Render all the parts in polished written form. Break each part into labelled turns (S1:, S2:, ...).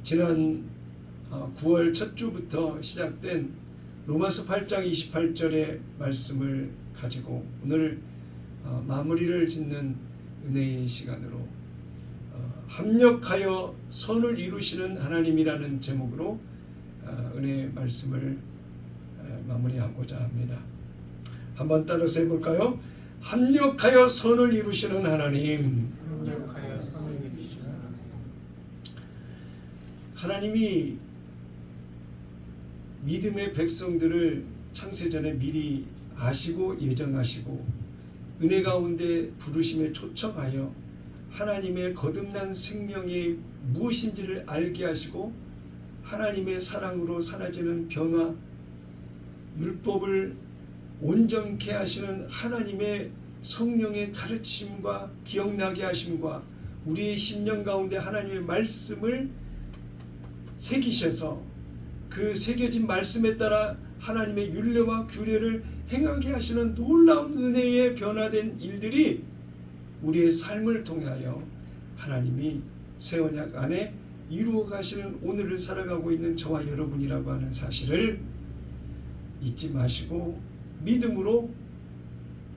S1: 지난 9월 첫 주부터 시작된 로마서 8장 28절의 말씀을 가지고 오늘 마무리를 짓는 은혜의 시간으로 합력하여 선을 이루시는 하나님이라는 제목으로 은혜의 말씀을 마무리하고자 합니다. 한번 따라서 해볼까요? 합력하여 선을 이루시는 하나님.
S2: 합력하여 선을 이루시는 하나님.
S1: 하나님이 믿음의 백성들을 창세전에 미리 아시고 예정하시고 은혜 가운데 부르심에 초청하여 하나님의 거듭난 생명이 무엇인지를 알게 하시고 하나님의 사랑으로 사라지는 변화, 율법을 온전케 하시는 하나님의 성령의 가르침과 기억나게 하심과 우리의 심령 가운데 하나님의 말씀을 새기셔서 그 새겨진 말씀에 따라 하나님의 율례와 규례를 행하게 하시는 놀라운 은혜에 변화된 일들이 우리의 삶을 통하여 하나님이 새 언약 안에 이루어 가시는 오늘을 살아가고 있는 저와 여러분이라고 하는 사실을 잊지 마시고 믿음으로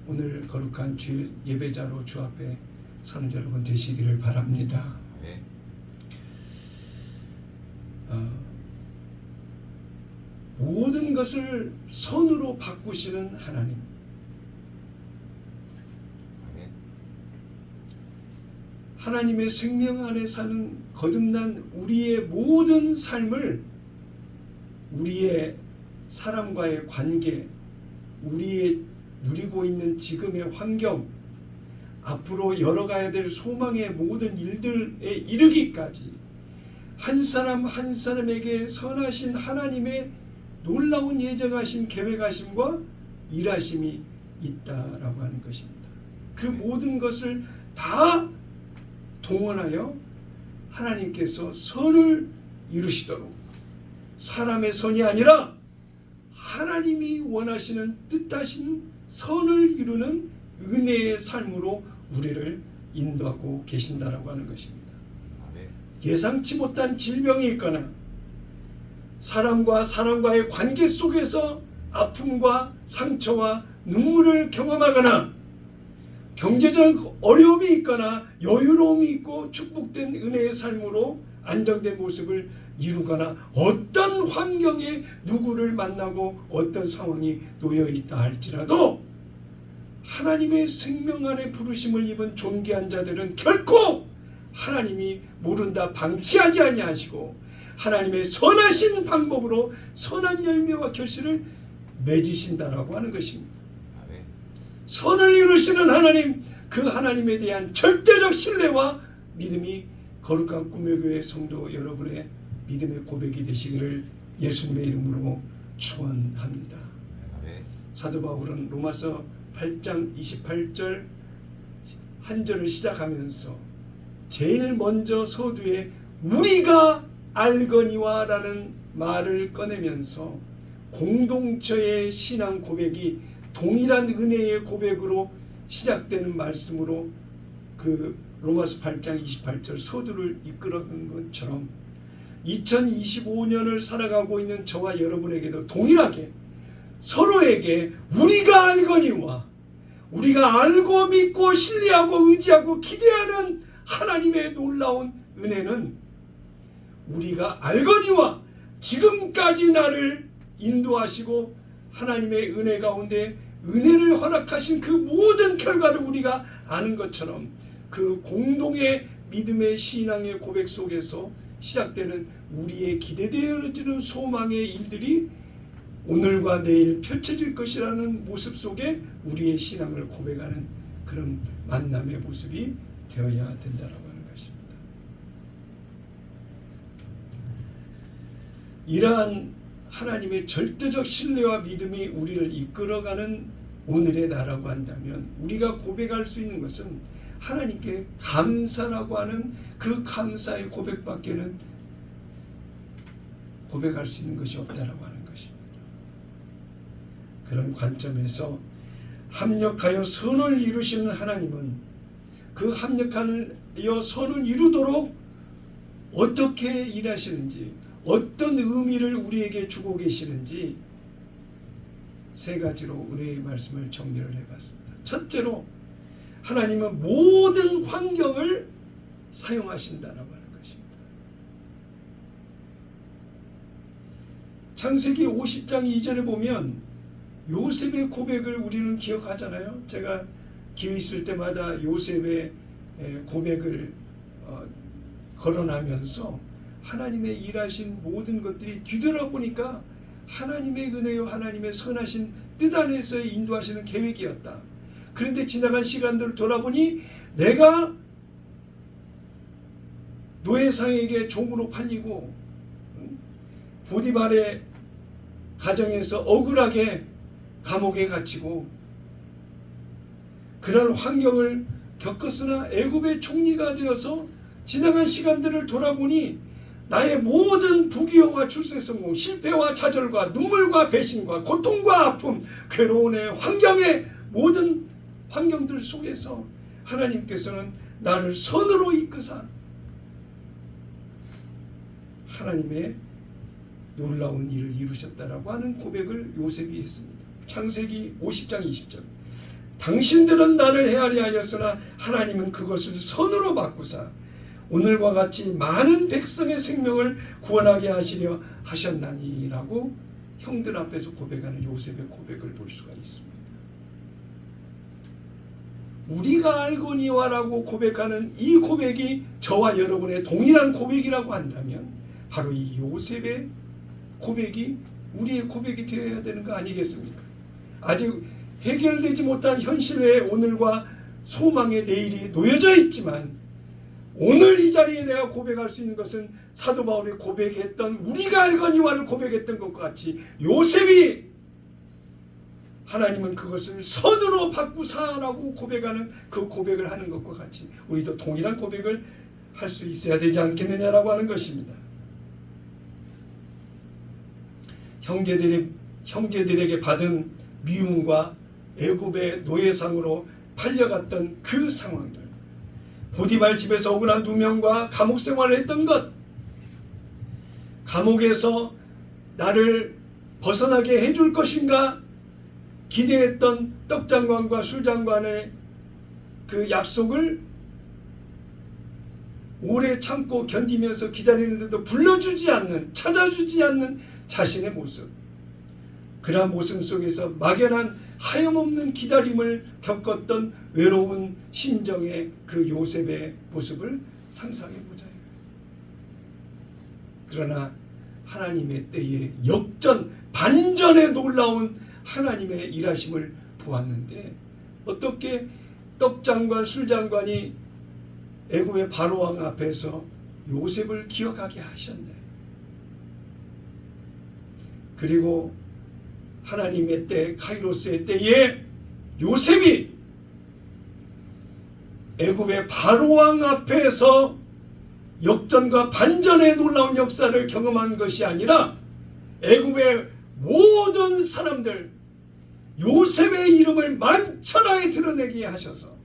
S1: 오늘 거룩한 주일 예배자로 주 앞에 서는 여러분 되시기를 바랍니다.
S2: 네.
S1: 모든 것을 선으로 바꾸시는 하나님.
S2: 네.
S1: 하나님의 생명 안에 사는 거듭난 우리의 모든 삶을 우리의 사람과의 관계, 우리의 누리고 있는 지금의 환경, 앞으로 열어가야 될 소망의 모든 일들에 이르기까지 한 사람 한 사람에게 선하신 하나님의 놀라운 예정하신 계획하심과 일하심이 있다라고 하는 것입니다. 그 모든 것을 다 동원하여 하나님께서 선을 이루시도록 사람의 선이 아니라 하나님이 원하시는 뜻하신 선을 이루는 은혜의 삶으로 우리를 인도하고 계신다라고 하는 것입니다. 예상치 못한 질병이 있거나 사람과 사람과의 관계 속에서 아픔과 상처와 눈물을 경험하거나 경제적 어려움이 있거나 여유로움이 있고 축복된 은혜의 삶으로 안정된 모습을 이루거나 어떤 환경에 누구를 만나고 어떤 상황이 놓여 있다 할지라도 하나님의 생명 안에 부르심을 입은 존귀한 자들은 결코 하나님이 모른다 방치하지 아니하시고 하나님의 선하신 방법으로 선한 열매와 결실을 맺으신다라고 하는 것입니다. 선을 이루시는 하나님, 그 하나님에 대한 절대적 신뢰와 믿음이 거룩한 꿈의 교회 성도 여러분의 믿음의 고백이 되시기를 예수님의 이름으로 축원합니다. 사도 바울은 로마서 8장 28절 한 절을 시작하면서 제일 먼저 서두에 우리가 알거니와 라는 말을 꺼내면서 공동체의 신앙 고백이 동일한 은혜의 고백으로 시작되는 말씀으로 그 로마서 8장 28절 서두를 이끌어간 것처럼 2025년을 살아가고 있는 저와 여러분에게도 동일하게 서로에게 우리가 알거니와 우리가 알고 믿고 신뢰하고 의지하고 기대하는 하나님의 놀라운 은혜는 우리가 알거니와 지금까지 나를 인도하시고 하나님의 은혜 가운데 은혜를 허락하신 그 모든 결과를 우리가 아는 것처럼 그 공동의 믿음의 신앙의 고백 속에서 시작되는 우리의 기대되어지는 소망의 일들이 오늘과 내일 펼쳐질 것이라는 모습 속에 우리의 신앙을 고백하는 그런 만남의 모습이 되어야 된다라고 하는 것입니다. 이러한 하나님의 절대적 신뢰와 믿음이 우리를 이끌어가는 오늘의 나라고 한다면 우리가 고백할 수 있는 것은 하나님께 감사라고 하는 그 감사의 고백밖에는 고백할 수 있는 것이 없다라고 하는 것입니다. 그런 관점에서 합력하여 선을 이루시는 하나님은 그 합력하여 선을 이루도록 어떻게 일하시는지, 어떤 의미를 우리에게 주고 계시는지 세 가지로 은혜의 말씀을 정리를 해봤습니다. 첫째로 하나님은 모든 환경을 사용하신다라고 하는 것입니다. 창세기 50장 2절에 보면 요셉의 고백을 우리는 기억하잖아요. 제가 기회 있을 때마다 요셉의 고백을 거론하면서 하나님의 일하신 모든 것들이 뒤돌아보니까 하나님의 은혜요 하나님의 선하신 뜻 안에서의 인도하시는 계획이었다. 그런데 지나간 시간들을 돌아보니 내가 노예상에게 종으로 팔리고 보디발의 가정에서 억울하게 감옥에 갇히고 그런 환경을 겪었으나 애굽의 총리가 되어서 지나간 시간들을 돌아보니 나의 모든 부귀영화 출세성공, 실패와 좌절과 눈물과 배신과 고통과 아픔, 괴로움의 환경의 모든 환경들 속에서 하나님께서는 나를 선으로 이끄사 하나님의 놀라운 일을 이루셨다라고 하는 고백을 요셉이 했습니다. 창세기 50장 20절. 당신들은 나를 헤아려 하였으나 하나님은 그것을 선으로 바꾸사 오늘과 같이 많은 백성의 생명을 구원하게 하시려 하셨나니라고 형들 앞에서 고백하는 요셉의 고백을 볼 수가 있습니다. 우리가 알거니와라고 고백하는 이 고백이 저와 여러분의 동일한 고백이라고 한다면 바로 이 요셉의 고백이 우리의 고백이 되어야 되는 거 아니겠습니까? 아직 해결되지 못한 현실의 오늘과 소망의 내일이 놓여져 있지만 오늘 이 자리에 내가 고백할 수 있는 것은 사도 바울이 고백했던 우리가 알거니와를 고백했던 것과 같이 요셉이 하나님은 그것을 선으로 바꾸사라고 고백하는 그 고백을 하는 것과 같이 우리도 동일한 고백을 할 수 있어야 되지 않겠느냐라고 하는 것입니다. 형제들에게 받은 미움과 애굽의 노예상으로 팔려갔던 그 상황들, 보디발 집에서 억울한 누명과 감옥 생활을 했던 것, 감옥에서 나를 벗어나게 해줄 것인가 기대했던 떡장관과 술장관의 그 약속을 오래 참고 견디면서 기다리는데도 불러주지 않는, 찾아주지 않는 자신의 모습, 그러한 모습 속에서 막연한 하염없는 기다림을 겪었던 외로운 심정의 그 요셉의 모습을 상상해보자. 그러나 하나님의 때에 역전, 반전의 놀라운 하나님의 일하심을 보았는데 어떻게 떡장관, 술장관이 애굽의 바로왕 앞에서 요셉을 기억하게 하셨네. 그리고 하나님의 때, 카이로스의 때에 요셉이 애굽의 바로왕 앞에서 역전과 반전의 놀라운 역사를 경험한 것이 아니라 애굽의 모든 사람들, 요셉의 이름을 만천하에 드러내게 하셔서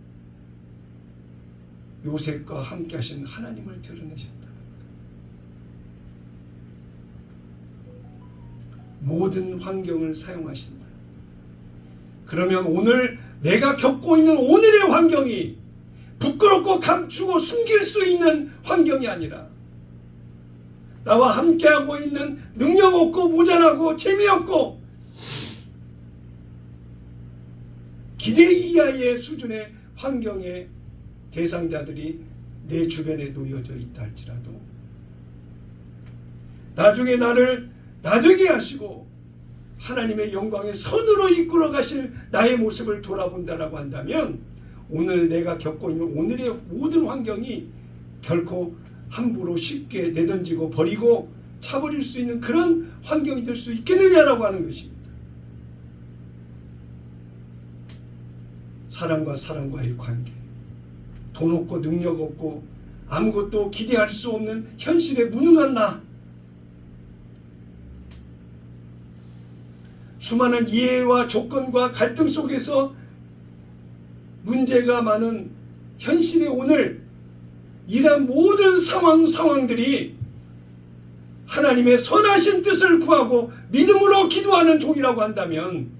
S1: 요셉과 함께 하신 하나님을 드러내셨다. 모든 환경을 사용하신다. 그러면 오늘 내가 겪고 있는 오늘의 환경이 부끄럽고 감추고 숨길 수 있는 환경이 아니라 나와 함께하고 있는 능력 없고 모자라고 재미없고 기대 이하의 수준의 환경의 대상자들이 내 주변에 놓여져 있다 할지라도 나중에 나를 나되게 하시고 하나님의 영광의 선으로 이끌어 가실 나의 모습을 돌아본다라고 한다면 오늘 내가 겪고 있는 오늘의 모든 환경이 결코 함부로 쉽게 내던지고 버리고 차버릴 수 있는 그런 환경이 될 수 있겠느냐라고 하는 것입니다. 사람과 사람과의 관계, 돈 없고 능력 없고 아무것도 기대할 수 없는 현실에 무능한 나, 수많은 이해와 조건과 갈등 속에서 문제가 많은 현실의 오늘 이러한 모든 상황들이 하나님의 선하신 뜻을 구하고 믿음으로 기도하는 종이라고 한다면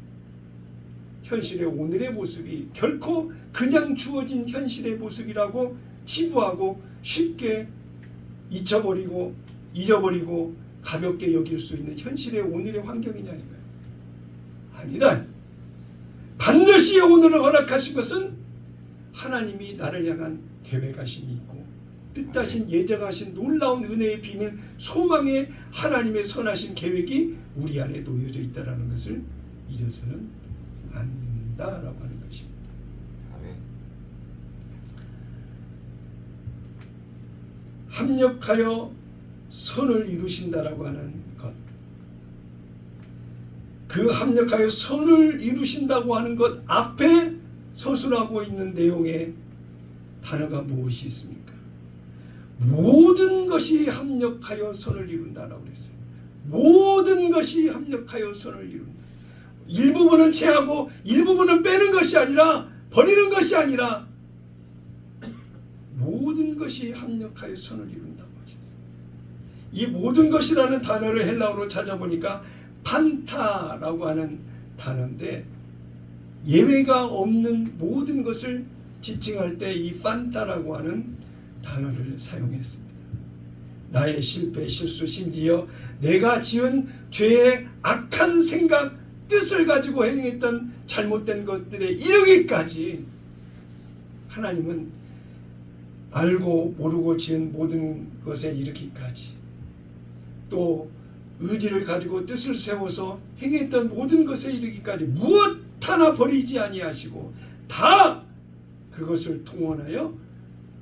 S1: 현실의 오늘의 모습이 결코 그냥 주어진 현실의 모습이라고 치부하고 쉽게 잊어버리고 가볍게 여길 수 있는 현실의 오늘의 환경이냐 이거예요. 아니다. 반드시 오늘을 허락하신 것은 하나님이 나를 향한 계획하심이 있고 뜻하신 예정하신 놀라운 은혜의 비밀 소망의 하나님의 선하신 계획이 우리 안에 놓여져 있다는 것을 잊어서는 안 된다라고 하는 것입니다.
S2: 아멘.
S1: 합력하여 선을 이루신다라고 하는 것. 그 합력하여 선을 이루신다고 하는 것 앞에 서술하고 있는 내용의 단어가 무엇이 있습니까? 모든 것이 합력하여 선을 이룬다라고 그랬어요. 모든 것이 합력하여 선을 이룬다. 일부분은 채하고 일부분은 빼는 것이 아니라 버리는 것이 아니라 모든 것이 합력하여 선을 이룬다고 하셨어요. 이 모든 것이라는 단어를 헬라어로 찾아보니까 판타라고 하는 단어인데 예외가 없는 모든 것을 지칭할 때 이 판타라고 하는 단어를 사용했습니다. 나의 실패, 실수, 심지어 내가 지은 죄의 악한 생각, 뜻을 가지고 행했던 잘못된 것들에 이르기까지 하나님은 알고 모르고 지은 모든 것에 이르기까지 또 의지를 가지고 뜻을 세워서 행했던 모든 것에 이르기까지 무엇 하나 버리지 아니하시고 다 그것을 통원하여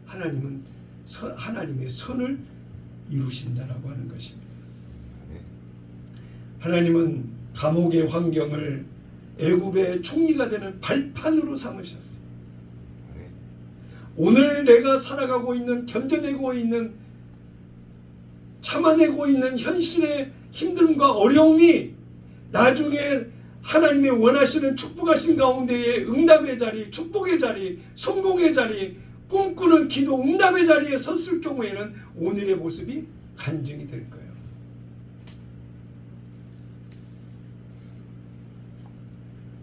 S1: 하나님의 선을 이루신다라고 하는 것입니다. 하나님은 감옥의 환경을 애굽의 총리가 되는 발판으로 삼으셨어요. 오늘 내가 살아가고 있는, 견뎌내고 있는, 참아내고 있는 현실의 힘듦과 어려움이 나중에 하나님의 원하시는 축복하신 가운데에 응답의 자리, 축복의 자리, 성공의 자리, 꿈꾸는 기도 응답의 자리에 섰을 경우에는 오늘의 모습이 간증이 될 거예요.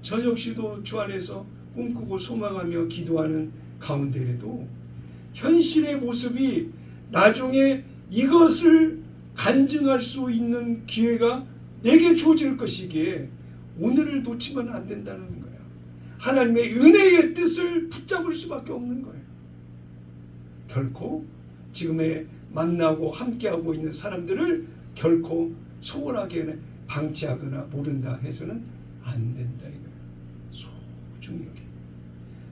S1: 저 역시도 주 안에서 꿈꾸고 소망하며 기도하는 가운데에도 현실의 모습이 나중에 이것을 간증할 수 있는 기회가 내게 주어질 것이기에 오늘을 놓치면 안 된다는 거예요. 하나님의 은혜의 뜻을 붙잡을 수밖에 없는 거예요. 결코 지금에 만나고 함께하고 있는 사람들을 결코 소홀하게 방치하거나 모른다 해서는 안 된다 이거예요. 소중히 여기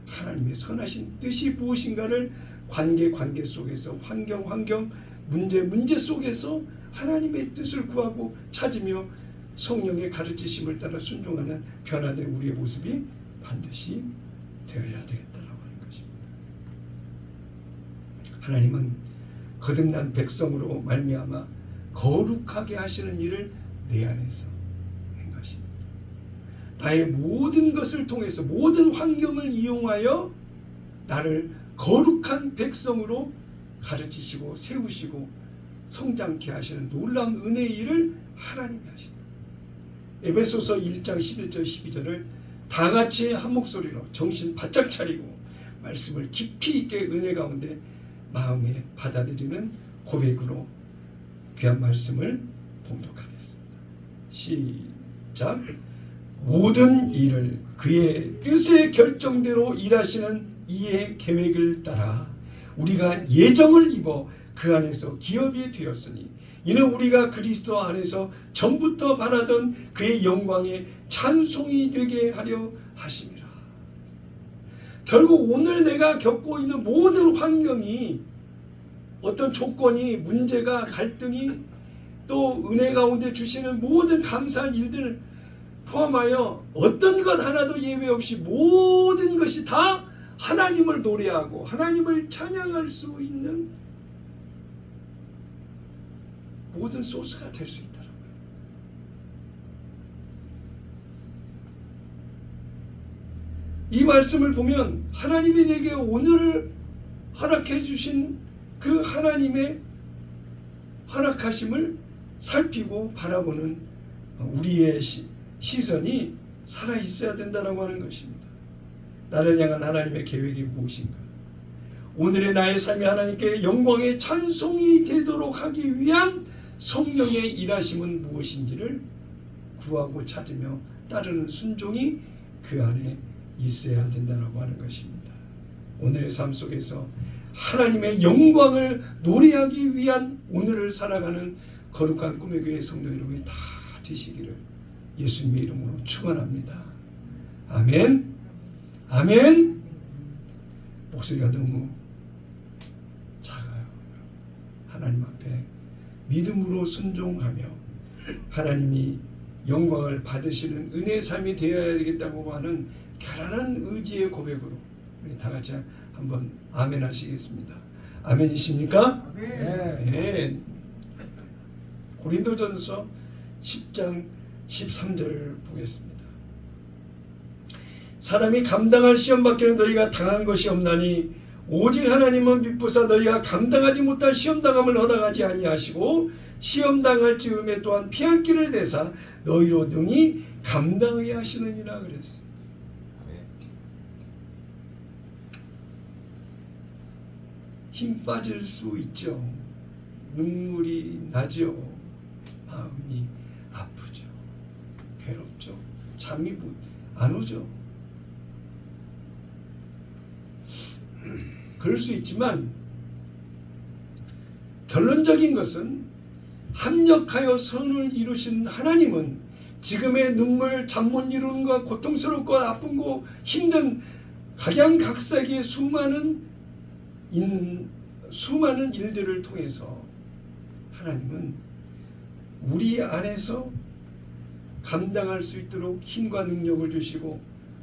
S1: 하나님의 선하신 뜻이 무엇인가를 관계 속에서 환경 문제 속에서 하나님의 뜻을 구하고 찾으며 성령의 가르치심을 따라 순종하는 변화된 우리의 모습이 반드시 되어야 되겠다라고 하는 것입니다. 하나님은 거듭난 백성으로 말미암아 거룩하게 하시는 일을 내 안에서 행하십니다. 나의 모든 것을 통해서 모든 환경을 이용하여 나를 거룩한 백성으로 가르치시고 세우시고 성장케 하시는 놀라운 은혜의 일을 하나님이 하신다. 에베소서 1장 11절 12절을 다 같이 한 목소리로 정신 바짝 차리고 말씀을 깊이 있게 은혜 가운데 마음에 받아들이는 고백으로 귀한 말씀을 봉독하겠습니다. 시작. 모든 일을 그의 뜻의 결정대로 일하시는 이의 계획을 따라 우리가 예정을 입어 그 안에서 기업이 되었으니 이는 우리가 그리스도 안에서 전부터 바라던 그의 영광의 찬송이 되게 하려 하심이라. 결국 오늘 내가 겪고 있는 모든 환경이 어떤 조건이 문제가 갈등이 또 은혜 가운데 주시는 모든 감사한 일들을 포함하여 어떤 것 하나도 예외 없이 모든 것이 다 하나님을 노래하고 하나님을 찬양할 수 있는 모든 소스가 될 수 있다는 거예요. 이 말씀을 보면 하나님이 내게 오늘을 허락해 주신 그 하나님의 허락하심을 살피고 바라보는 우리의 시선이 살아있어야 된다고 하는 것입니다. 나를 향한 하나님의 계획이 무엇인가? 오늘의 나의 삶이 하나님께 영광의 찬송이 되도록 하기 위한 성령의 일하심은 무엇인지를 구하고 찾으며 따르는 순종이 그 안에 있어야 된다고 하는 것입니다. 오늘의 삶 속에서 하나님의 영광을 노래하기 위한 오늘을 살아가는 거룩한 꿈의 교회 성도 여러분이 다 되시기를 예수님의 이름으로 축원합니다. 아멘. 아멘. 목소리가 너무 작아요. 하나님 앞에 믿음으로 순종하며 하나님이 영광을 받으시는 은혜의 삶이 되어야 되겠다고 하는 결연한 의지의 고백으로 우리 다 같이 한번 아멘 하시겠습니다. 아멘이십니까? 아멘. 고린도전서 10장 13절을 보겠습니다. 사람이 감당할 시험 밖에는 너희가 당한 것이 없나니 오직 하나님은 미쁘사 너희가 감당하지 못할 시험 당함을 허락하지 아니하시고 시험 당할 즈음에 또한 피할 길을 내사 너희로 능히 감당하게 하시느니라 그랬어요. 힘 빠질 수 있죠. 눈물이 나죠. 마음이 아프죠. 괴롭죠. 잠이 안 오죠. 그럴 수 있지만 결론적인 것은 합력하여 선을 이루신 하나님은 지금의 눈물, 잠 못 이루는 것, 고통스럽고 아프고 힘든 각양각색의 수많은 일들을 통해서 하나님은 우리 안에서 감당할 수 있도록 힘과 능력을 주시고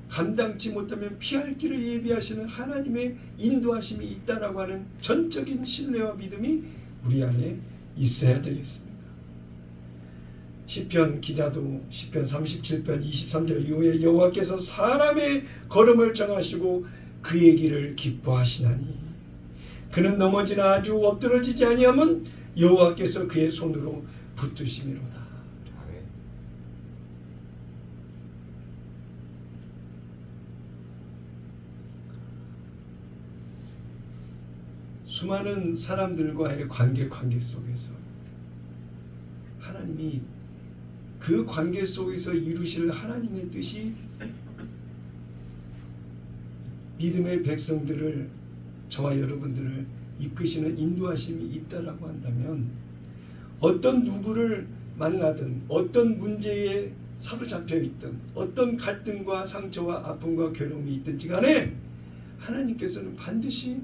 S1: 감당치 못하면 피할 길을 예비하시는 하나님의 인도하심이 있다라고 하는 전적인 신뢰와 믿음이 우리 안에 있어야 되겠습니다. 시편 기자도 시편 37편 23절 이후에 여호와께서 사람의 걸음을 정하시고 그의 길을 기뻐하시나니 그는 넘어지나 아주 엎드러지지 아니하면 여호와께서 그의 손으로 붙드심이로다. 수많은 사람들과의 관계 속에서 하나님이 그 관계 속에서 이루실 하나님의 뜻이 믿음의 백성들을 저와 여러분들을 이끄시는 인도하심이 있다라고 한다면 어떤 누구를 만나든 어떤 문제에 사로잡혀 있든 어떤 갈등과 상처와 아픔과 괴로움이 있든지 간에 하나님께서는 반드시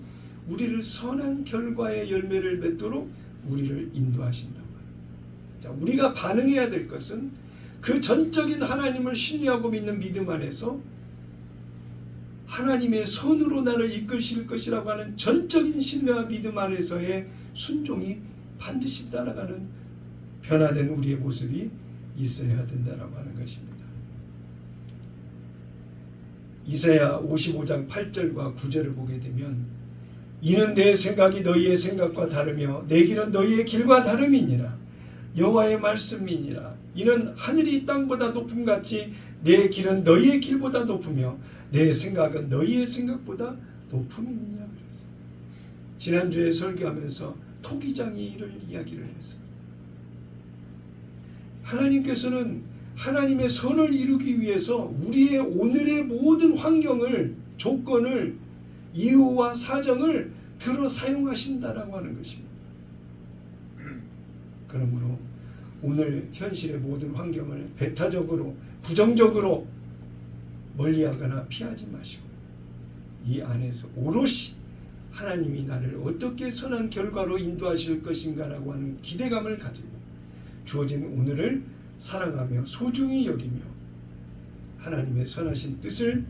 S1: 우리를 선한 결과의 열매를 맺도록 우리를 인도하신다고 합니다. 자, 우리가 반응해야 될 것은 그 전적인 하나님을 신뢰하고 믿는 믿음 안에서 하나님의 선으로 나를 이끌실 것이라고 하는 전적인 신뢰와 믿음 안에서의 순종이 반드시 따라가는 변화된 우리의 모습이 있어야 된다라고 하는 것입니다. 이사야 55장 8절과 9절을 보게 되면 이는 내 생각이 너희의 생각과 다르며 내 길은 너희의 길과 다름이니라. 여호와의 말씀이니라. 이는 하늘이 땅보다 높음같이 내 길은 너희의 길보다 높으며 내 생각은 너희의 생각보다 높음이니라. 그래서 지난주에 설교하면서 토기장이 이를 이야기를 했어요. 하나님께서는 하나님의 선을 이루기 위해서 우리의 오늘의 모든 환경을, 조건을, 이유와 사정을 들어 사용하신다라고 하는 것입니다. 그러므로 오늘 현실의 모든 환경을 배타적으로, 부정적으로 멀리하거나 피하지 마시고 이 안에서 오롯이 하나님이 나를 어떻게 선한 결과로 인도하실 것인가라고 하는 기대감을 가지고 주어진 오늘을 사랑하며 소중히 여기며 하나님의 선하신 뜻을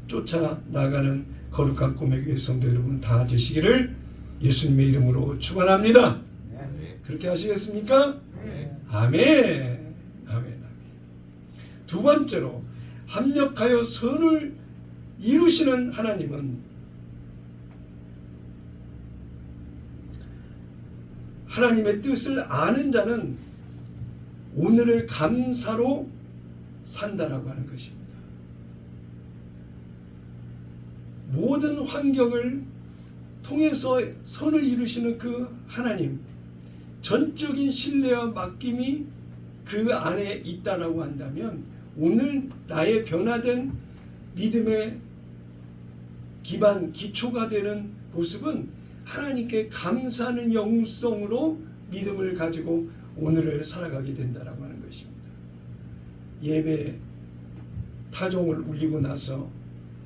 S1: 쫓아 나가는 거룩한 꿈의 교회 성도 여러분 다 되시기를 예수님의 이름으로 축원합니다. 그렇게 하시겠습니까? 아멘. 아멘. 두 번째로 합력하여 선을 이루시는 하나님은 하나님의 뜻을 아는 자는 오늘을 감사로 산다라고 하는 것입니다. 모든 환경을 통해서 선을 이루시는 그 하나님, 전적인 신뢰와 맡김이 그 안에 있다라고 한다면 오늘 나의 변화된 믿음의 기반, 기초가 되는 모습은 하나님께 감사하는 영성으로 믿음을 가지고 오늘을 살아가게 된다라고 하는 것입니다. 예배 타종을 울리고 나서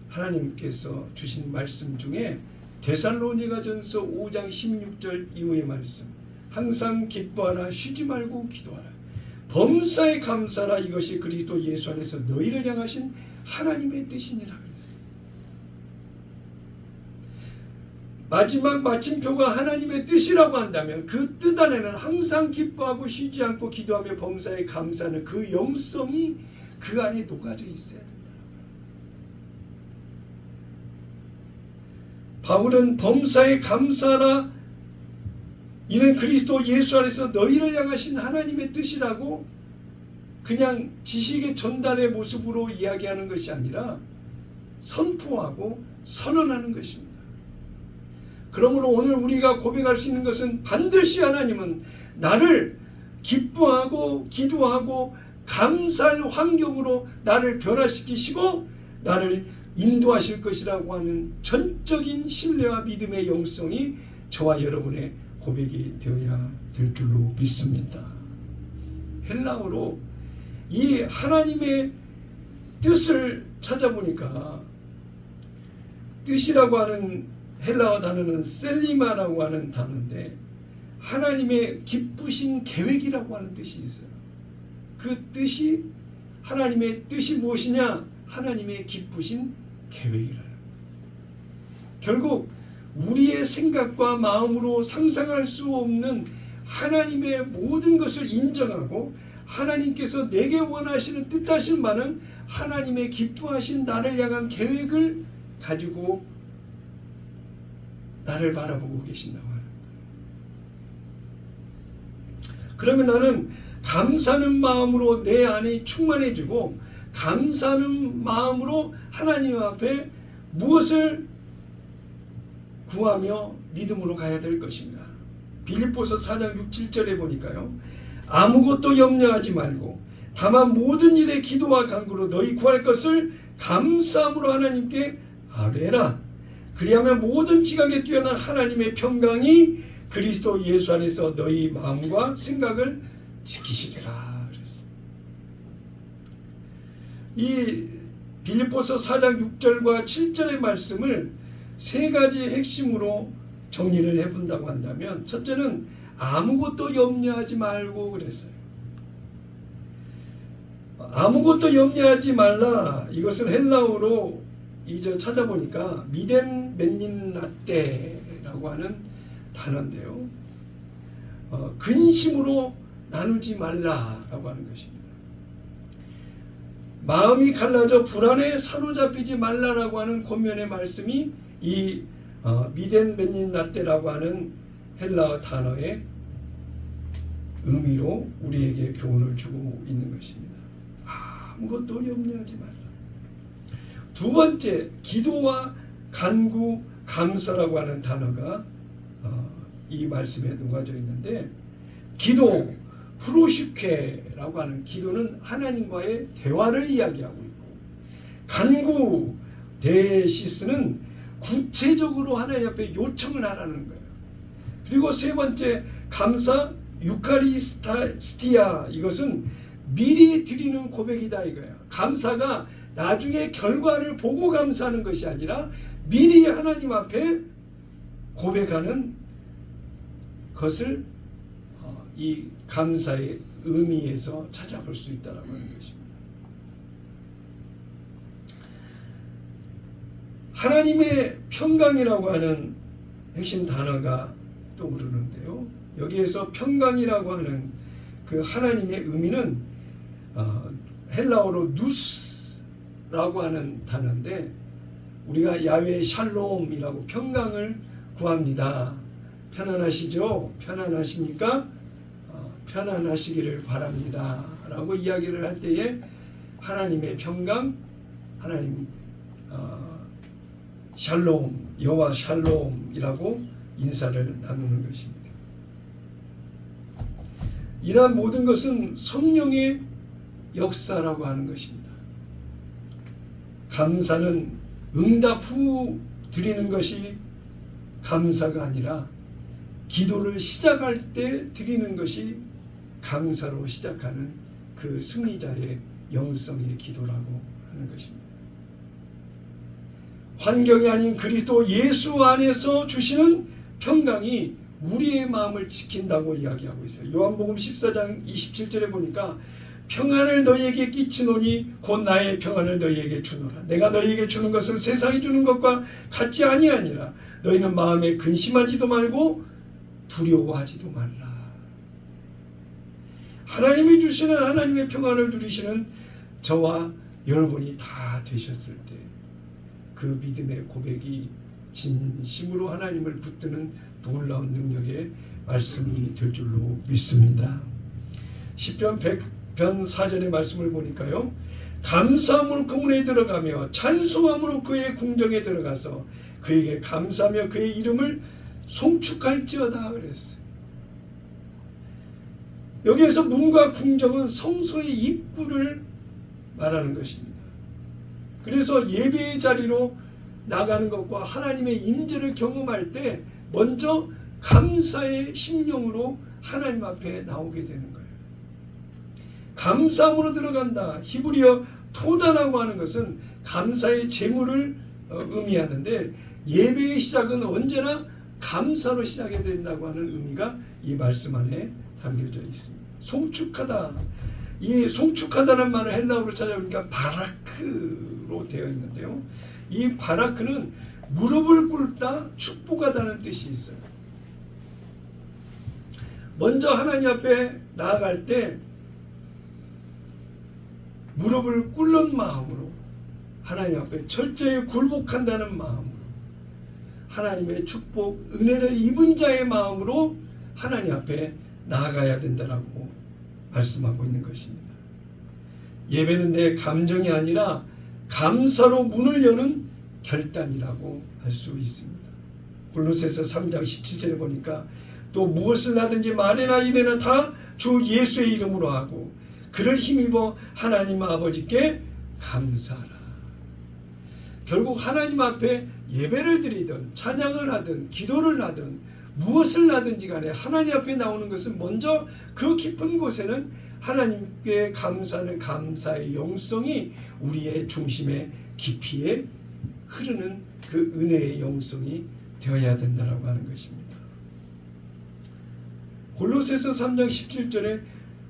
S1: 하나님께서 주신 말씀 중에 데살로니가전서 5장 16절 이후의 말씀, 항상 기뻐하라, 쉬지 말고 기도하라, 범사에 감사라, 이것이 그리스도 예수 안에서 너희를 향하신 하나님의 뜻이니라. 마지막 마침표가 하나님의 뜻이라고 한다면 그 뜻 안에는 항상 기뻐하고 쉬지 않고 기도하며 범사에 감사하는 그 영성이 그 안에 녹아져 있어야 된다. 바울은 범사에 감사하라, 이는 그리스도 예수 안에서 너희를 향하신 하나님의 뜻이라고 그냥 지식의 전달의 모습으로 이야기하는 것이 아니라 선포하고 선언하는 것입니다. 그러므로 오늘 우리가 고백할 수 있는 것은 반드시 하나님은 나를 기뻐하고 기도하고 감사할 환경으로 나를 변화시키시고 나를 인도하실 것이라고 하는 전적인 신뢰와 믿음의 영성이 저와 여러분의 고백이 되어야 될 줄로 믿습니다. 헬라어로 이 하나님의 뜻을 찾아보니까 뜻이라고 하는 헬라어 단어는 셀리마라고 하는 단어인데 하나님의 기쁘신 계획이라고 하는 뜻이 있어요. 그 뜻이, 하나님의 뜻이 무엇이냐? 하나님의 기쁘신 계획이라는. 결국 우리의 생각과 마음으로 상상할 수 없는 하나님의 모든 것을 인정하고 하나님께서 내게 원하시는 뜻하신 바는 하나님의 기뻐하신 나를 향한 계획을 가지고 나를 바라보고 계신다고 하는 거예요. 그러면 나는 감사하는 마음으로 내 안이 충만해지고 감사하는 마음으로 하나님 앞에 무엇을 구하며 믿음으로 가야 될 것인가. 빌립보서 4장 6, 7절에 보니까요, 아무것도 염려하지 말고 다만 모든 일에 기도와 간구로 너희 구할 것을 감사함으로 하나님께 아뢰라. 그리하면 모든 지각에 뛰어난 하나님의 평강이 그리스도 예수 안에서 너희 마음과 생각을 지키시리라. 이 빌립보서 4장 6절과 7절의 말씀을 세 가지 핵심으로 정리를 해본다고 한다면, 첫째는 아무것도 염려하지 말고 그랬어요. 아무것도 염려하지 말라, 이것을 헬라어로 2절 찾아보니까 미덴 맨닌나떼라고 하는 단어인데요, 근심으로 나누지 말라라고 하는 것입니다. 마음이 갈라져 불안에 사로잡히지 말라라고 하는 권면의 말씀이 이 미덴 맨닌나떼라고 하는 헬라어 단어의 의미로 우리에게 교훈을 주고 있는 것입니다. 아무것도 염려하지 말라. 두 번째, 기도와 간구, 감사라고 하는 단어가 이 말씀에 녹아져 있는데, 기도, 프로시케라고 하는 기도는 하나님과의 대화를 이야기하고 있고, 간구, 데시스는 구체적으로 하나님 앞에 요청을 하라는 거예요. 그리고 세 번째, 감사, 유카리스티아, 이것은 미리 드리는 고백이다 이거예요. 감사가 나중에 결과를 보고 감사하는 것이 아니라 미리 하나님 앞에 고백하는 것을 이 감사의 의미에서 찾아볼 수 있다라고 하는 것입니다. 하나님의 평강이라고 하는 핵심 단어가 떠오르는데요, 여기에서 평강이라고 하는 그 하나님의 의미는 헬라어로 누스라고 하는 단어인데, 우리가 야훼 샬롬이라고 평강을 구합니다, 편안하시죠? 편안하십니까? 편안하시기를 바랍니다 라고 이야기를 할 때에 하나님의 평강, 하나님 샬롬, 여호와 샬롬이라고 인사를 나누는 것입니다. 이러한 모든 것은 성령의 역사라고 하는 것입니다. 감사는 응답 후 드리는 것이 감사가 아니라 기도를 시작할 때 드리는 것이 감사로 시작하는 그 승리자의 영성의 기도라고 하는 것입니다. 환경이 아닌 그리스도 예수 안에서 주시는 평강이 우리의 마음을 지킨다고 이야기하고 있어요. 요한복음 14장 27절에 보니까 평안을 너희에게 끼치노니 곧 나의 평안을 너희에게 주노라. 내가 너희에게 주는 것은 세상이 주는 것과 같지 아니하니라. 너희는 마음에 근심하지도 말고 두려워하지도 말라. 하나님이 주시는 하나님의 평안을 누리시는 저와 여러분이 다 되셨을 때 그 믿음의 고백이 진심으로 하나님을 붙드는 놀라운 능력의 말씀이 될 줄로 믿습니다. 시편 100편 4절의 말씀을 보니까요. 감사함으로 그 문에 들어가며 찬송함으로 그의 궁정에 들어가서 그에게 감사하며 그의 이름을 송축할지어다 그랬어요. 여기에서 문과 궁정은 성소의 입구를 말하는 것입니다. 그래서 예배의 자리로 나가는 것과 하나님의 임재를 경험할 때 먼저 감사의 심령으로 하나님 앞에 나오게 되는 거예요. 감사함으로 들어간다. 히브리어 토다라고 하는 것은 감사의 제물을 의미하는데 예배의 시작은 언제나 감사로 시작해야 된다고 하는 의미가 이 말씀 안에 담겨져 있습니다. 송축하다. 이 송축하다는 말을 헬라어로 찾아보니까 바라크로 되어 있는데요. 이 바라크는 무릎을 꿇다, 축복하다는 뜻이 있어요. 먼저 하나님 앞에 나아갈 때 무릎을 꿇는 마음으로 하나님 앞에 철저히 굴복한다는 마음으로 하나님의 축복, 은혜를 입은 자의 마음으로 하나님 앞에 나아가야 된다라고 말씀하고 있는 것입니다. 예배는 내 감정이 아니라 감사로 문을 여는 결단이라고 할 수 있습니다. 골로새서 3장 17절에 보니까 또 무엇을 하든지 말이나 이래나 다 주 예수의 이름으로 하고 그를 힘입어 하나님 아버지께 감사하라. 결국 하나님 앞에 예배를 드리든 찬양을 하든 기도를 하든 무엇을 하든지 간에 하나님 앞에 나오는 것은 먼저 그 깊은 곳에는 하나님께 감사하는 감사의 영성이 우리의 중심의 깊이에 흐르는 그 은혜의 영성이 되어야 된다라고 하는 것입니다. 골로새서 3장 17절에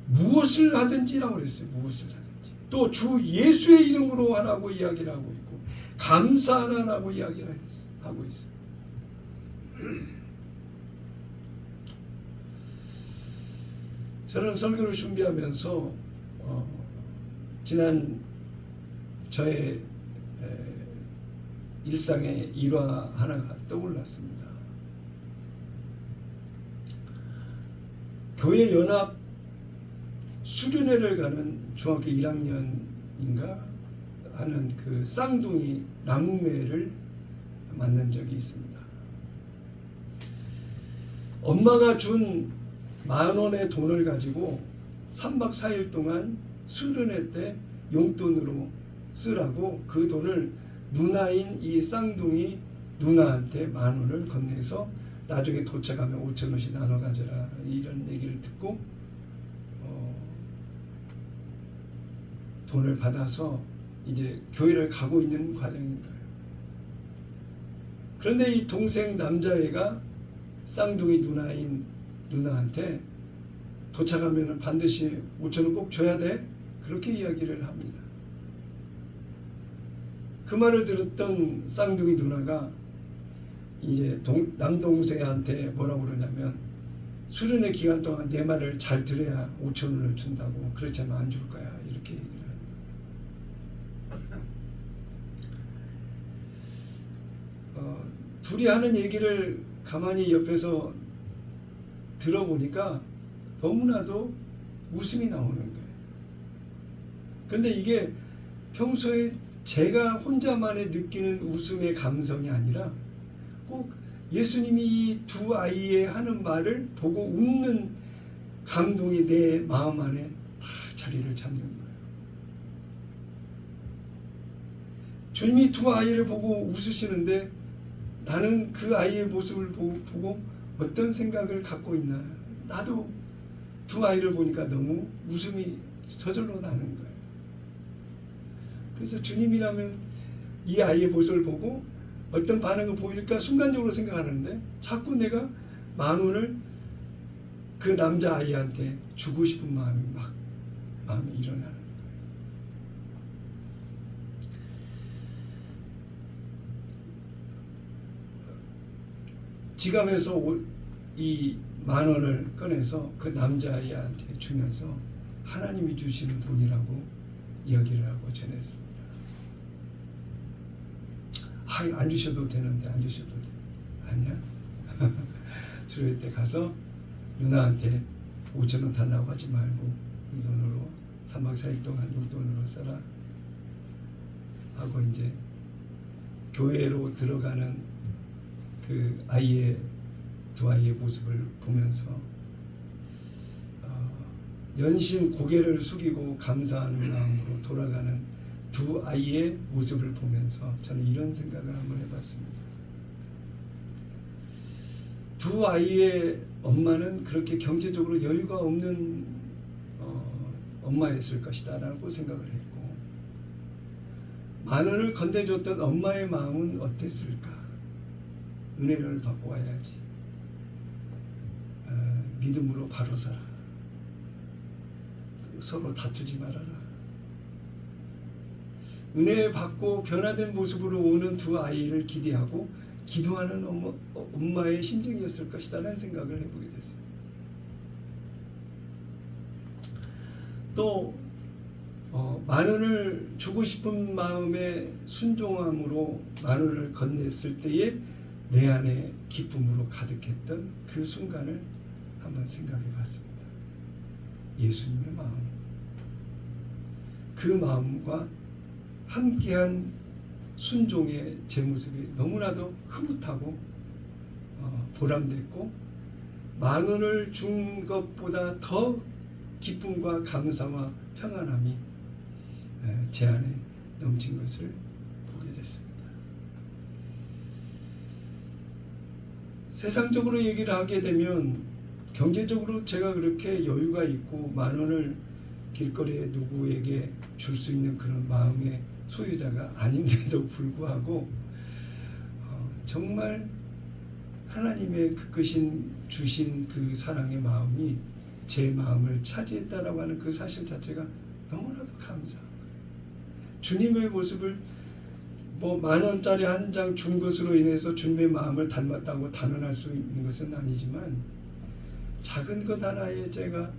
S1: 무엇을 하든지라고 그랬어요. 무엇을 하든지. 또 주 예수의 이름으로 하라고 이야기를 하고 있고 감사하라라고 이야기를 하고 있어요. 저는 설교를 준비하면서 지난 저의 일상의 일화 하나가 떠올랐습니다. 교회 연합 수련회를 가는 중학교 1학년인가 하는 그 쌍둥이 남매를 만난 적이 있습니다. 엄마가 준 10,000원의 돈을 가지고 3박 4일 동안 수련회 때 용돈으로 쓰라고 그 돈을 누나인 이 쌍둥이 누나한테 10,000원을 건네서 나중에 도착하면 5,000원씩 나눠 가져라 이런 얘기를 듣고 돈을 받아서 이제 교회를 가고 있는 과정인 거예요. 그런데 이 동생 남자애가 쌍둥이 누나인 누나한테 도착하면 반드시 5,000원 꼭 줘야 돼 그렇게 이야기를 합니다. 그 말을 들었던 쌍둥이 누나가 이제 남동생한테 뭐라고 그러냐면 수련회 기간 동안 내 말을 잘 들어야 5,000원을 준다고 그렇지 않으면 안 줄 거야 이렇게 얘기를 합니다. 둘이 하는 얘기를 가만히 옆에서 들어보니까 너무나도 웃음이 나오는 거예요. 그런데 이게 평소에 제가 혼자만의 느끼는 웃음의 감성이 아니라 꼭 예수님이 이 두 아이의 하는 말을 보고 웃는 감동이 내 마음 안에 다 자리를 잡는 거예요. 주님이 두 아이를 보고 웃으시는데 나는 그 아이의 모습을 보고 어떤 생각을 갖고 있나. 나도 두 아이를 보니까 너무 웃음이 저절로 나는 거예요. 그래서 주님이라면 이 아이의 모습을 보고 어떤 반응을 보일까 순간적으로 생각하는데 자꾸 내가 10,000원을 그 남자아이한테 주고 싶은 마음이 일어나는 거예요. 지갑에서 이 10,000원을 꺼내서 그 남자아이한테 주면서 하나님이 주시는 돈이라고 이야기를 하고 전했습니다. 안 주셔도 되는데 안 주셔도 돼. 아니야. 주일 때 가서 누나한테 5,000원 달라고 하지 말고 이 돈으로 3박 4일 동안 이 돈으로 써라 하고 이제 교회로 들어가는 그 두 아이의 모습을 보면서 연신 고개를 숙이고 감사하는 마음으로 돌아가는 두 아이의 모습을 보면서 저는 이런 생각을 한번 해봤습니다. 두 아이의 엄마는 그렇게 경제적으로 여유가 없는 엄마였을 것이다 라고 생각을 했고 10,000원을 건네줬던 엄마의 마음은 어땠을까? 은혜를 받고 와야지. 믿음으로 바로 서라. 서로 다투지 말아라. 은혜 받고 변화된 모습으로 오는 두 아이를 기대하고 기도하는 엄마의 심정이었을 것이다 라는 생각을 해보게 됐어요. 또 10,000원을 주고 싶은 마음에 순종함으로 10,000원을 건넸을 때에 내 안에 기쁨으로 가득했던 그 순간을 한번 생각해 봤습니다. 예수님의 마음, 그 마음과 함께한 순종의 제 모습이 너무나도 흐뭇하고 보람됐고 10,000원을 준 것보다 더 기쁨과 감사와 평안함이 제 안에 넘친 것을 보게 됐습니다. 세상적으로 얘기를 하게 되면 경제적으로 제가 그렇게 여유가 있고 10,000원을 길거리에 누구에게 줄 수 있는 그런 마음의 소유자가 아닌데도 불구하고 정말 하나님의 주신 그 사랑의 마음이 제 마음을 차지했다라고 하는 그 사실 자체가 너무나도 감사한 거예요. 주님의 모습을 10,000원짜리 한 장 준 것으로 인해서 주님의 마음을 닮았다고 단언할 수 있는 것은 아니지만 작은 것 하나에 제가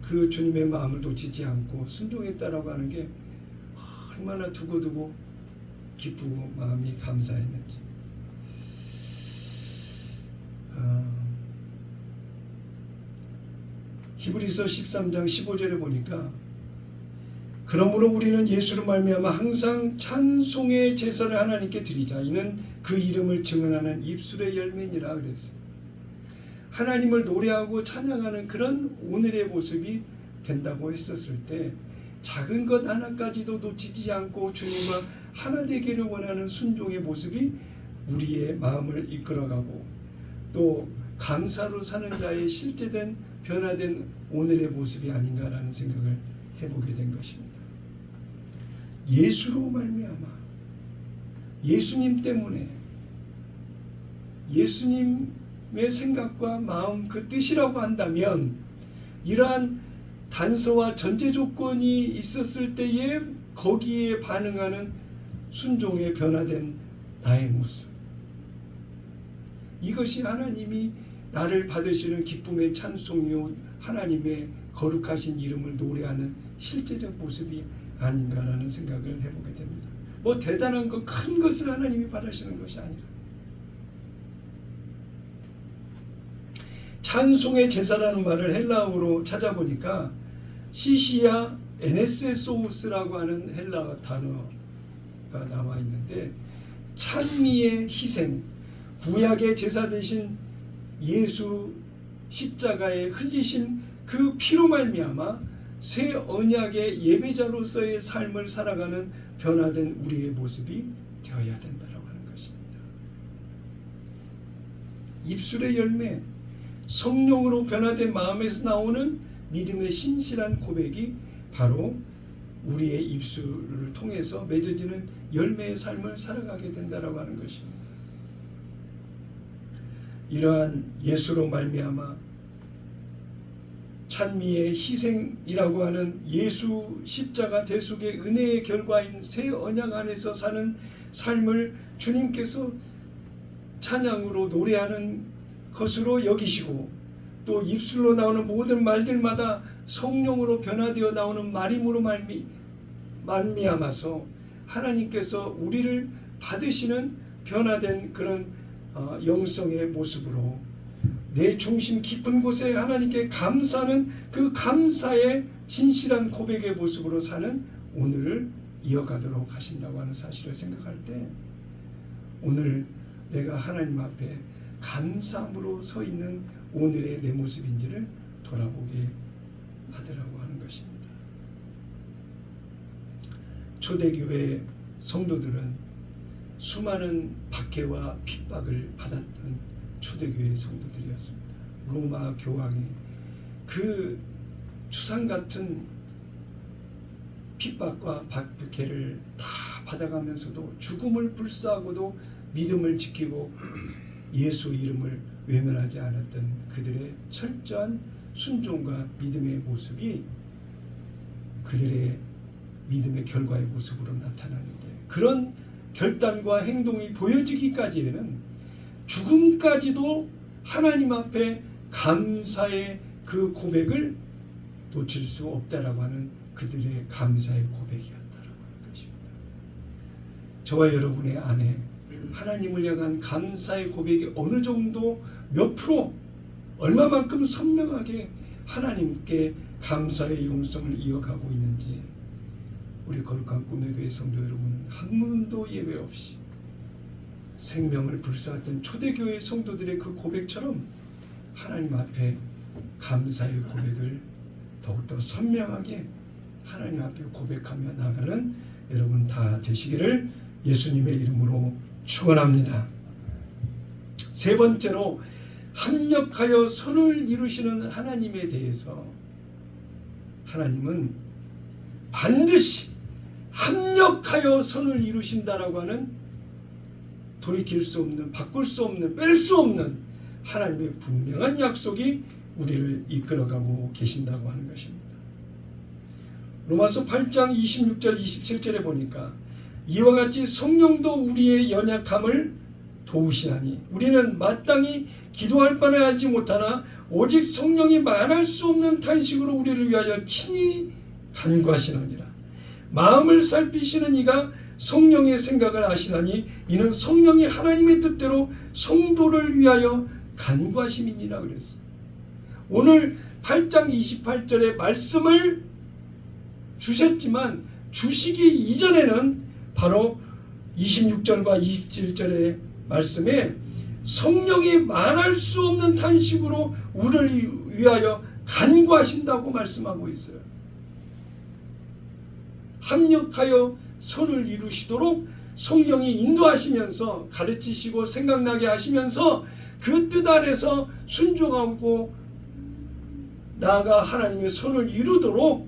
S1: 그 주님의 마음을 놓치지 않고 순종했다라고 하는 게 얼마나 두고두고 기쁘고 마음이 감사했는지. 히브리서 13장 15절에 보니까 그러므로 우리는 예수로 말미암아 항상 찬송의 제사를 하나님께 드리자. 이는 그 이름을 증언하는 입술의 열매니라 그랬어요. 하나님을 노래하고 찬양하는 그런 오늘의 모습이 된다고 했었을 때 작은 것 하나까지도 놓치지 않고 주님과 하나 되기를 원하는 순종의 모습이 우리의 마음을 이끌어가고 또 감사로 사는 자의 실제된 변화된 오늘의 모습이 아닌가라는 생각을 해보게 된 것입니다. 예수로 말미암아 예수님 때문에 예수님의 생각과 마음 그 뜻이라고 한다면 이러한 단서와 전제 조건이 있었을 때에 거기에 반응하는 순종에 변화된 나의 모습, 이것이 하나님이 나를 받으시는 기쁨의 찬송이요 하나님의 거룩하신 이름을 노래하는 실제적 모습이 아닌가라는 생각을 해보게 됩니다. 대단한 것, 큰 것을 하나님이 바라시는 것이 아니라 찬송의 제사라는 말을 헬라어로 찾아보니까 시시야 에네세소우스라고 하는 헬라어 단어가 나와 있는데, 찬미의 희생, 구약의 제사 대신 예수 십자가에 흘리신 그 피로 말미암아 새 언약의 예배자로서의 삶을 살아가는 변화된 우리의 모습이 되어야 된다라고 하는 것입니다. 입술의 열매, 성령으로 변화된 마음에서 나오는 믿음의 신실한 고백이 바로 우리의 입술을 통해서 맺어지는 열매의 삶을 살아가게 된다라고 하는 것입니다. 이러한 예수로 말미암아 찬미의 희생이라고 하는 예수 십자가 대속의 은혜의 결과인 새 언약 안에서 사는 삶을 주님께서 찬양으로 노래하는 것으로 여기시고, 또 입술로 나오는 모든 말들마다 성령으로 변화되어 나오는 말임으로 말미암아서 하나님께서 우리를 받으시는 변화된 그런 영성의 모습으로 내 중심 깊은 곳에 하나님께 감사하는 그 감사의 진실한 고백의 모습으로 사는 오늘을 이어가도록 하신다고 하는 사실을 생각할 때, 오늘 내가 하나님 앞에 감사함으로 서 있는 오늘의 내 모습인지를 돌아보게 하더라고 하는 것입니다. 초대교회 성도들은 수많은 박해와 핍박을 받았던 초대교회 성도들이었습니다. 로마 교황이 그 추상 같은 핍박과 박해를 다 받아가면서도 죽음을 불사하고도 믿음을 지키고 예수 이름을 외면하지 않았던 그들의 철저한 순종과 믿음의 모습이 그들의 믿음의 결과의 모습으로 나타나는데, 그런 결단과 행동이 보여지기까지에는 죽음까지도 하나님 앞에 감사의 그 고백을 놓칠 수 없다라고 하는 그들의 감사의 고백이었다라고 하는 것입니다. 저와 여러분의 안에 하나님을 향한 감사의 고백이 어느 정도 몇 프로 얼마만큼 선명하게 하나님께 감사의 영성을 이어가고 있는지, 우리 거룩한 꿈의 교회 성도 여러분은 한 분도 예외 없이 생명을 불사했던 초대교회 성도들의 그 고백처럼 하나님 앞에 감사의 고백을 더욱더 선명하게 하나님 앞에 고백하며 나가는 여러분 다 되시기를 예수님의 이름으로 축원합니다. 세 번째로, 합력하여 선을 이루시는 하나님에 대해서 하나님은 반드시 합력하여 선을 이루신다라고 하는, 돌이킬 수 없는, 바꿀 수 없는, 뺄 수 없는 하나님의 분명한 약속이 우리를 이끌어가고 계신다고 하는 것입니다. 로마서 8장 26절 27절에 보니까 이와 같이 성령도 우리의 연약함을 도우시나니 우리는 마땅히 기도할 바를 알지 못하나 오직 성령이 말할 수 없는 탄식으로 우리를 위하여 친히 간구하시느니라. 마음을 살피시는 이가 성령의 생각을 아시나니 이는 성령이 하나님의 뜻대로 성도를 위하여 간구하심이니라 그랬어요. 오늘 8장 28절의 말씀을 주셨지만 주시기 이전에는 바로 26절과 27절의 말씀에 성령이 말할 수 없는 탄식으로 우리를 위하여 간구하신다고 말씀하고 있어요. 합력하여 선을 이루시도록 성령이 인도하시면서 가르치시고 생각나게 하시면서 그 뜻 아래서 순종하고 나아가 하나님의 선을 이루도록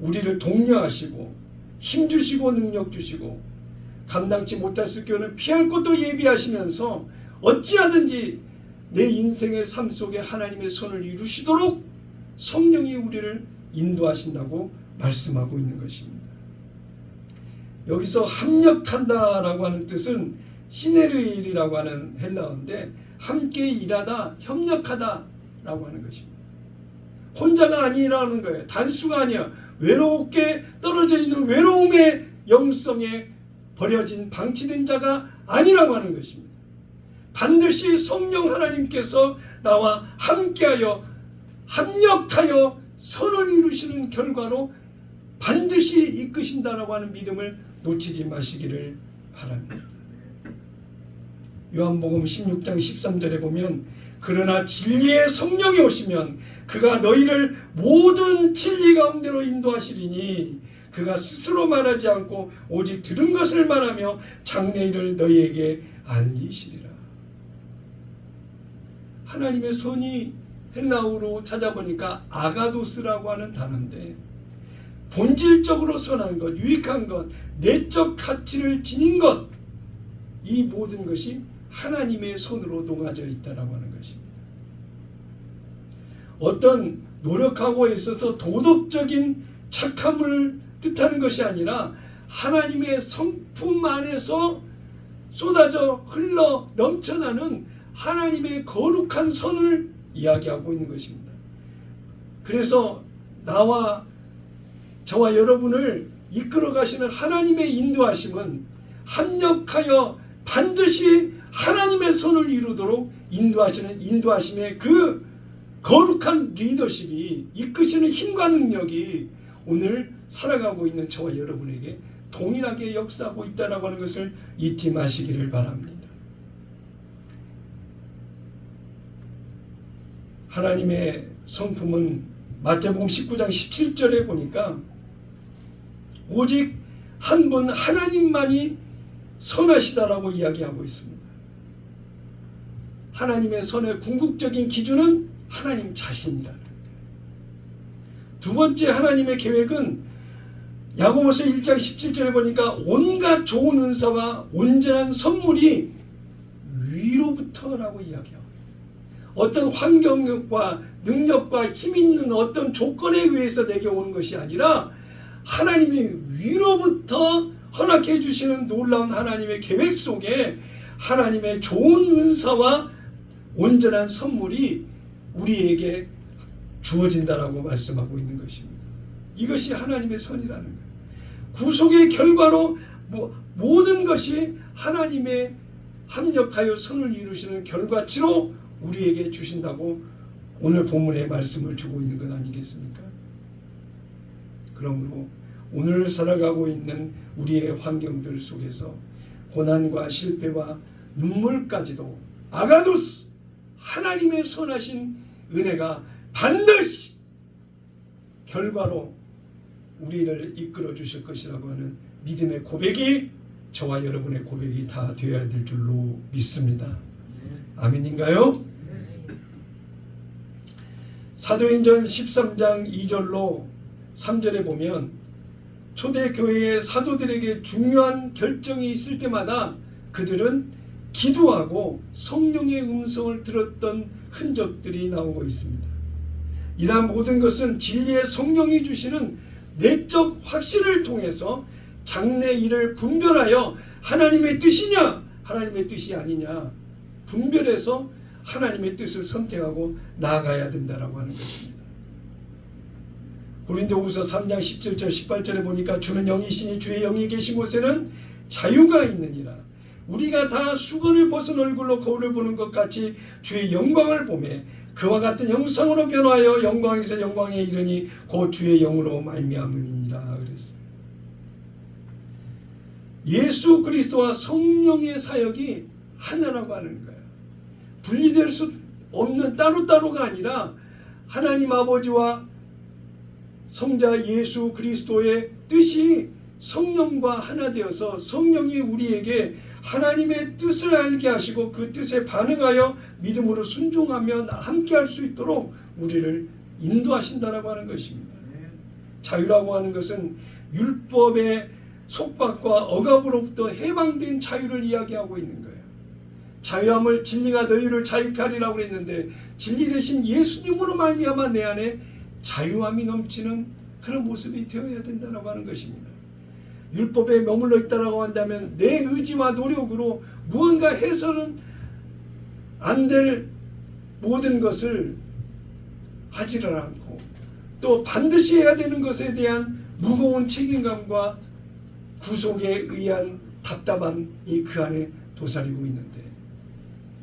S1: 우리를 독려하시고 힘주시고 능력 주시고 감당치 못했을 경우는 피할 것도 예비하시면서 어찌하든지 내 인생의 삶 속에 하나님의 선을 이루시도록 성령이 우리를 인도하신다고 말씀하고 있는 것입니다. 여기서 합력한다라고 하는 뜻은 시네르일이라고 하는 헬라어인데 함께 일하다, 협력하다라고 하는 것입니다. 혼자가 아니라는 거예요. 단수가 아니야. 외롭게 떨어져 있는 외로움의 영성에 버려진 방치된 자가 아니라고 하는 것입니다. 반드시 성령 하나님께서 나와 함께하여 합력하여 선을 이루시는 결과로 반드시 이끄신다라고 하는 믿음을 놓치지 마시기를 바랍니다. 요한복음 16장 13절에 보면 그러나 진리의 성령이 오시면 그가 너희를 모든 진리 가운데로 인도하시리니 그가 스스로 말하지 않고 오직 들은 것을 말하며 장래일을 너희에게 알리시리라. 하나님의 선이 헬라어로 찾아보니까 아가도스라고 하는 단어인데 본질적으로 선한 것, 유익한 것, 내적 가치를 지닌 것, 이 모든 것이 하나님의 손으로 녹아져 있다라고 하는 것입니다. 어떤 노력하고 있어서 도덕적인 착함을 뜻하는 것이 아니라 하나님의 성품 안에서 쏟아져 흘러 넘쳐나는 하나님의 거룩한 선을 이야기하고 있는 것입니다. 그래서 저와 여러분을 이끌어 가시는 하나님의 인도하심은 합력하여 반드시 하나님의 선을 이루도록 인도하시는 인도하심의 그 거룩한 리더십이 이끄시는 힘과 능력이 오늘 살아가고 있는 저와 여러분에게 동일하게 역사하고 있다라고 하는 것을 잊지 마시기를 바랍니다. 하나님의 성품은 마태복음 19장 17절에 보니까 오직 한 분 하나님만이 선하시다라고 이야기하고 있습니다. 하나님의 선의 궁극적인 기준은 하나님 자신이라는 거예요. 두 번째 하나님의 계획은 야고보서 1장 17절에 보니까 온갖 좋은 은사와 온전한 선물이 위로부터라고 이야기하고 어떤 환경과 능력과 힘 있는 어떤 조건에 의해서 내게 오는 것이 아니라 하나님이 위로부터 허락해 주시는 놀라운 하나님의 계획 속에 하나님의 좋은 은사와 온전한 선물이 우리에게 주어진다라고 말씀하고 있는 것입니다. 이것이 하나님의 선이라는 거예요. 구속의 결과로 모든 것이 하나님의 합력하여 선을 이루시는 결과치로 우리에게 주신다고 오늘 본문의 말씀을 주고 있는 것 아니겠습니까? 그러므로 오늘 살아가고 있는 우리의 환경들 속에서 고난과 실패와 눈물까지도 아가도스 하나님의 선하신 은혜가 반드시 결과로 우리를 이끌어 주실 것이라고 하는 믿음의 고백이 저와 여러분의 고백이 다 되어야 될 줄로 믿습니다. 아멘인가요? 사도행전 13장 2절로 3절에 보면 초대교회의 사도들에게 중요한 결정이 있을 때마다 그들은 기도하고 성령의 음성을 들었던 흔적들이 나오고 있습니다. 이러한 모든 것은 진리의 성령이 주시는 내적 확신을 통해서 장래일을 분별하여 하나님의 뜻이냐 하나님의 뜻이 아니냐 분별해서 하나님의 뜻을 선택하고 나아가야 된다라고 하는 것입니다. 고린도후서 3장 17절 18절에 보니까 주는 영이시니 주의 영이 계신 곳에는 자유가 있느니라. 우리가 다 수건을 벗은 얼굴로 거울을 보는 것 같이 주의 영광을 보매 그와 같은 형상으로 변화하여 영광에서 영광에 이르니 곧 주의 영으로 말미암음이니라 그랬어요. 예수 그리스도와 성령의 사역이 하나라고 하는 거예요. 분리될 수 없는 따로따로가 아니라 하나님 아버지와 성자 예수 그리스도의 뜻이 성령과 하나 되어서 성령이 우리에게 하나님의 뜻을 알게 하시고 그 뜻에 반응하여 믿음으로 순종하며 함께 할 수 있도록 우리를 인도하신다라고 하는 것입니다. 자유라고 하는 것은 율법의 속박과 억압으로부터 해방된 자유를 이야기하고 있는 거예요. 자유함을 진리가 너희를 자유케 하리라고 했는데 진리 대신 예수님으로 말미암아 내 안에 자유함이 넘치는 그런 모습이 되어야 된다고 하는 것입니다. 율법에 머물러 있다라고 한다면 내 의지와 노력으로 무언가 해서는 안 될 모든 것을 하지를 않고 또 반드시 해야 되는 것에 대한 무거운 책임감과 구속에 의한 답답함이 그 안에 도사리고 있는데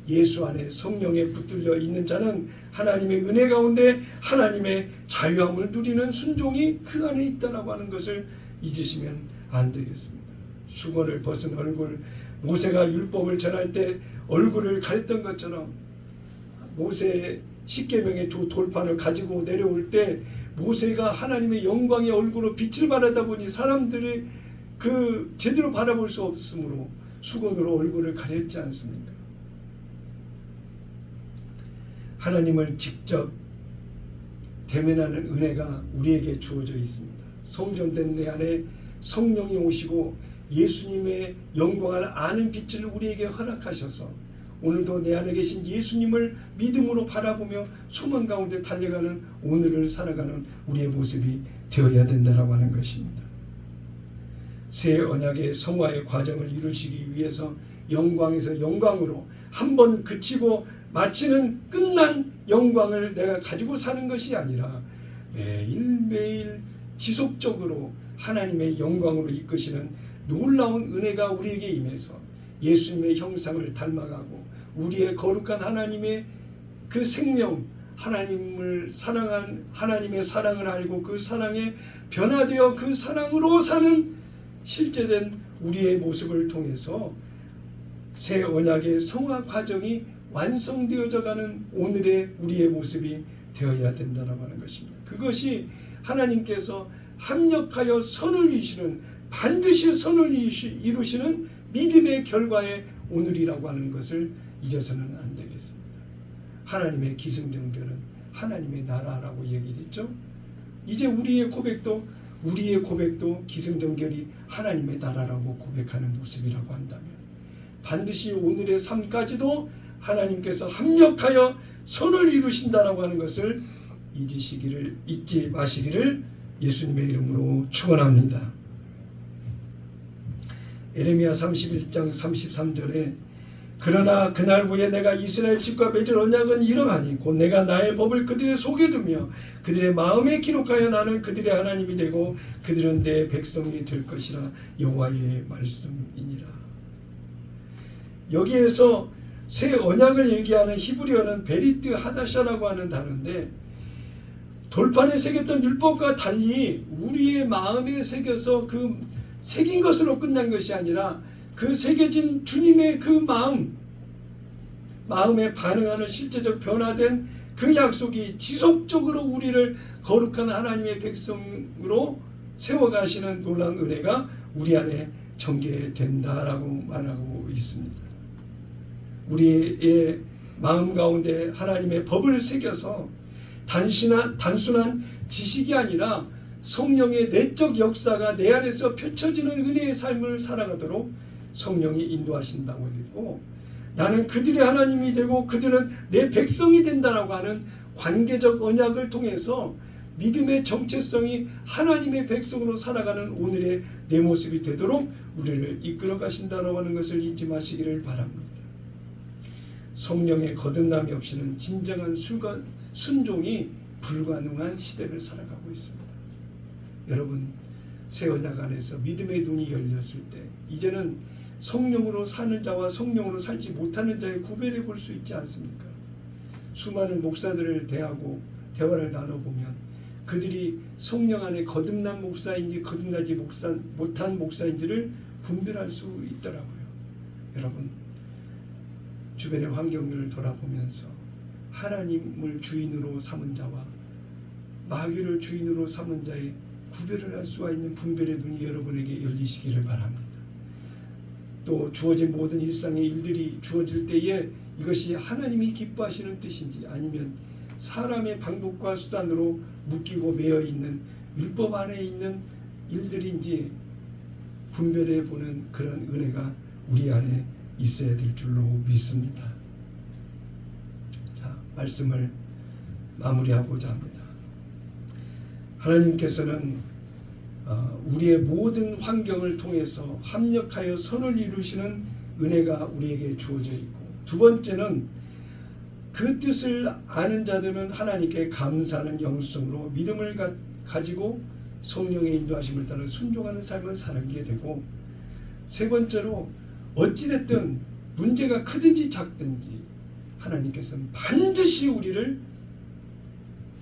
S1: 예수 안에 성령에 붙들려 있는 자는 하나님의 은혜 가운데 하나님의 자유함을 누리는 순종이 그 안에 있다라고 하는 것을 잊으시면 안 되겠습니다. 수건을 벗은 얼굴, 모세가 율법을 전할 때 얼굴을 가렸던 것처럼 모세 십계명의 두 돌판을 가지고 내려올 때 모세가 하나님의 영광의 얼굴로 빛을 발하다 보니 사람들이 그 제대로 바라볼 수 없으므로 수건으로 얼굴을 가렸지 않습니까? 하나님을 직접 대면하는 은혜가 우리에게 주어져 있습니다. 성전된 내 안에 성령이 오시고 예수님의 영광을 아는 빛을 우리에게 허락하셔서 오늘도 내 안에 계신 예수님을 믿음으로 바라보며 소망 가운데 달려가는 오늘을 살아가는 우리의 모습이 되어야 된다라고 하는 것입니다. 새 언약의 성화의 과정을 이루시기 위해서 영광에서 영광으로 한번 그치고 마치는 끝난 영광을 내가 가지고 사는 것이 아니라 매일매일 지속적으로 하나님의 영광으로 이끄시는 놀라운 은혜가 우리에게 임해서 예수님의 형상을 닮아가고 우리의 거룩한 하나님의 그 생명, 하나님을 사랑한 하나님의 사랑을 알고 그 사랑에 변화되어 그 사랑으로 사는 실제된 우리의 모습을 통해서 새 언약의 성화 과정이 완성되어져 가는 오늘의 우리의 모습이 되어야 된다고 하는 것입니다. 그것이 하나님께서 합력하여 선을 이루시는, 반드시 선을 이루시는 믿음의 결과의 오늘이라고 하는 것을 잊어서는 안 되겠습니다. 하나님의 기승전결은 하나님의 나라라고 얘기했죠. 이제 우리의 고백도 기승전결이 하나님의 나라라고 고백하는 모습이라고 한다면 반드시 오늘의 삶까지도 하나님께서 합력하여 선을 이루신다라고 하는 것을 잊지 마시기를 예수님의 이름으로 축원합니다. 에레미야 31장 33절에 그러나 그날 후에 내가 이스라엘 집과 맺을 언약은 이러하니 곧 내가 나의 법을 그들의 속에 두며 그들의 마음에 기록하여 나는 그들의 하나님이 되고 그들은 내 백성이 될 것이라 여호와의 말씀이니라. 여기에서 새 언약을 얘기하는 히브리어는 베리트 하다샤라고 하는 단어인데 돌판에 새겼던 율법과 달리 우리의 마음에 새겨서 그 새긴 것으로 끝난 것이 아니라 그 새겨진 주님의 그 마음에 반응하는 실제적 변화된 그 약속이 지속적으로 우리를 거룩한 하나님의 백성으로 세워가시는 놀라운 은혜가 우리 안에 전개된다라고 말하고 있습니다. 우리의 마음 가운데 하나님의 법을 새겨서 단순한 지식이 아니라 성령의 내적 역사가 내 안에서 펼쳐지는 은혜의 삶을 살아가도록 성령이 인도하신다고 했고 나는 그들의 하나님이 되고 그들은 내 백성이 된다라고 하는 관계적 언약을 통해서 믿음의 정체성이 하나님의 백성으로 살아가는 오늘의 내 모습이 되도록 우리를 이끌어 가신다라고 하는 것을 잊지 마시기를 바랍니다. 성령의 거듭남이 없이는 진정한 순종이 불가능한 시대를 살아가고 있습니다. 여러분 새 언약 안에서 믿음의 눈이 열렸을 때 이제는 성령으로 사는 자와 성령으로 살지 못하는 자의 구별해 볼 수 있지 않습니까? 수많은 목사들을 대화를 나눠보면 그들이 성령 안에 거듭난 목사인지 거듭나지 못한 목사인지를 분별할 수 있더라고요. 여러분 주변의 환경을 돌아보면서 하나님을 주인으로 삼은 자와 마귀를 주인으로 삼은 자의 구별을 할 수가 있는 분별의 눈이 여러분에게 열리시기를 바랍니다. 또 주어진 모든 일상의 일들이 주어질 때에 이것이 하나님이 기뻐하시는 뜻인지 아니면 사람의 방법과 수단으로 묶이고 매여 있는 율법 안에 있는 일들인지 분별해 보는 그런 은혜가 우리 안에 있어야 될 줄로 믿습니다. 자, 말씀을 마무리하고자 합니다. 하나님께서는 우리의 모든 환경을 통해서 합력하여 선을 이루시는 은혜가 우리에게 주어져 있고 두 번째는 그 뜻을 아는 자들은 하나님께 감사하는 영성으로 믿음을 가지고 성령의 인도하심을 따라 순종하는 삶을 살게 되고 세 번째로 어찌됐든 문제가 크든지 작든지 하나님께서는 반드시 우리를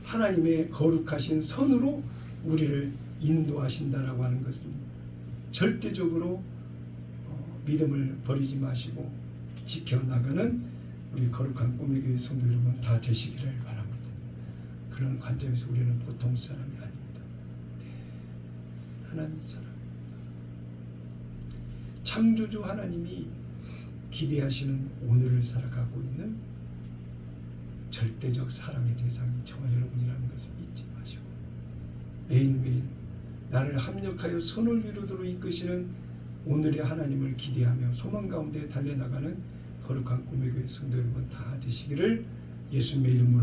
S1: 하나님의 거룩하신 선으로 우리를 인도하신다라고 하는 것은 절대적으로 믿음을 버리지 마시고 지켜나가는 우리 거룩한 꿈의 교회 성도 여러분 다 되시기를 바랍니다. 그런 관점에서 우리는 보통 사람이 아닙니다. 대단한 사람. 창조주 하나님이 기대하시는 오늘을 살아가고 있는 절대적 사랑의 대상이 저와 여러분이라는 것을 잊지 마시고 매일매일 나를 합력하여 선을 이루도록 이끄시는 오늘의 하나님을 기대하며 소망 가운데 달려나가는 거룩한 꿈의 교회 성도 여러분 다 되시기를 예수님의 이름으로